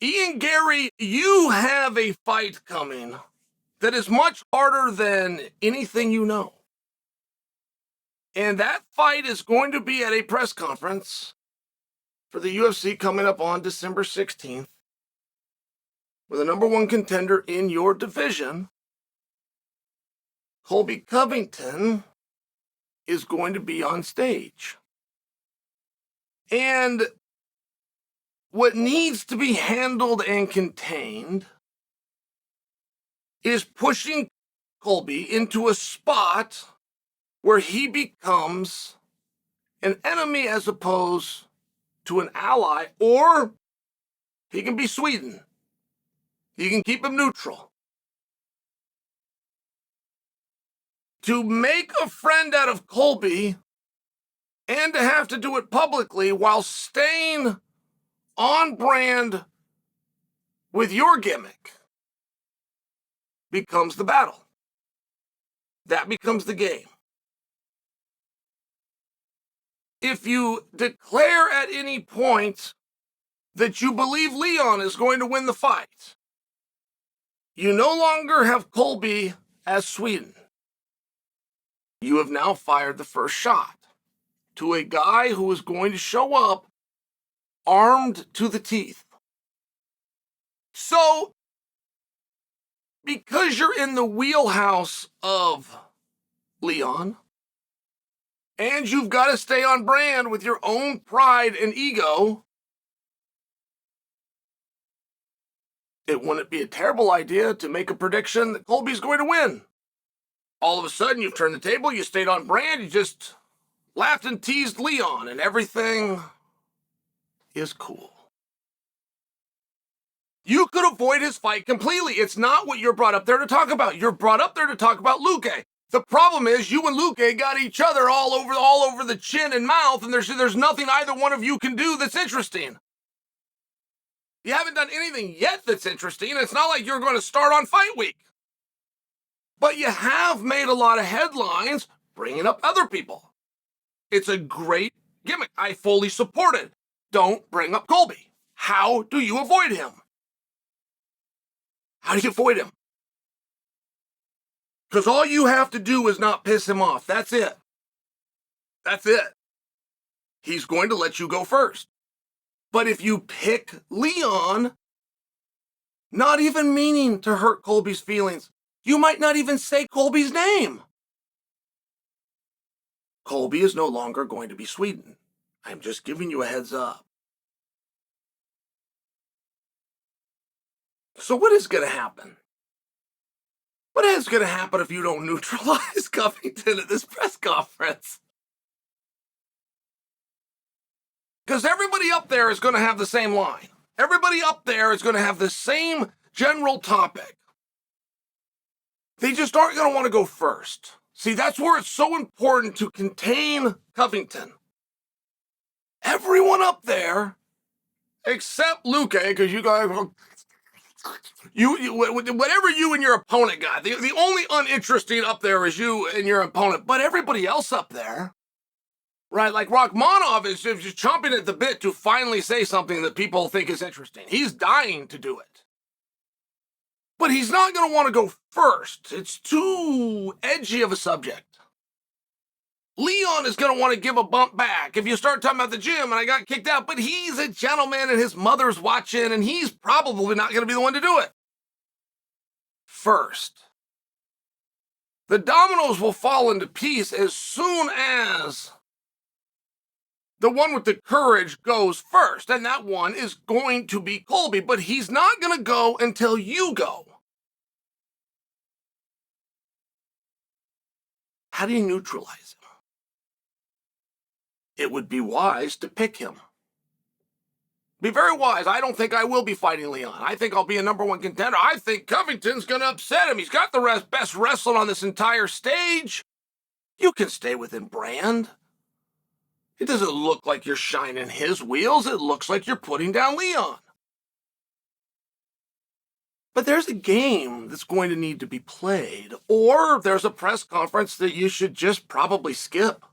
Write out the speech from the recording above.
Ian Garry, you have a fight coming that is much harder than anything you know. And that fight is going to be at a press conference for the UFC coming up on December 16th with the number one contender in your division. Colby Covington is going to be on stage. And what needs to be handled and contained is pushing Colby into a spot where he becomes an enemy as opposed to an ally, or he can be Sweden. You can keep him neutral. To make a friend out of Colby and to have to do it publicly while staying on brand with your gimmick becomes the battle. That becomes the game. If you declare at any point that you believe Leon is going to win the fight, you no longer have Colby as Sweden. You have now fired the first shot to a guy who is going to show up armed to the teeth. So, because you're in the wheelhouse of Leon, and you've got to stay on brand with your own pride and ego, it wouldn't be a terrible idea to make a prediction that Colby's going to win. All of a sudden, you've turned the table, you stayed on brand, you just laughed and teased Leon, and everything is cool. You could avoid his fight completely. It's not what you're brought up there to talk about. You're brought up there to talk about Luque. The problem is you and Luque got each other all over the chin and mouth, and there's nothing either one of you can do that's interesting. You haven't done anything yet that's interesting. It's not like you're going to start on fight week. But you have made a lot of headlines bringing up other people. It's a great gimmick. I fully support it. Don't bring up Colby. How do you avoid him? How do you avoid him? Because all you have to do is not piss him off. That's it. That's it. He's going to let you go first. But if you pick Leon, not even meaning to hurt Colby's feelings, you might not even say Colby's name. Colby is no longer going to be Sweden. I'm just giving you a heads up. So what is going to happen? What is going to happen if you don't neutralize Covington at this press conference? Because everybody up there is going to have the same line. Everybody up there is going to have the same general topic. They just aren't going to want to go first. See, that's where it's so important to contain Covington. Everyone up there, except Luque, because you guys, whatever you and your opponent got, the only uninteresting up there is you and your opponent. But everybody else up there, right? Like Rachmanov is just chomping at the bit to finally say something that people think is interesting. He's dying to do it. But he's not going to want to go first. It's too edgy of a subject. Leon is going to want to give a bump back if you start talking about the gym and I got kicked out, but he's a gentleman and his mother's watching and he's probably not going to be the one to do it. First, the dominoes will fall into place as soon as the one with the courage goes first, and that one is going to be Colby, but he's not going to go until you go. How do you neutralize him? It would be wise to pick him. Be very wise. I don't think I will be fighting Leon. I think I'll be a number one contender. I think Covington's going to upset him. He's got the best wrestling on this entire stage. You can stay within brand. It doesn't look like you're shining his wheels. It looks like you're putting down Leon. But there's a game that's going to need to be played, or there's a press conference that you should just probably skip.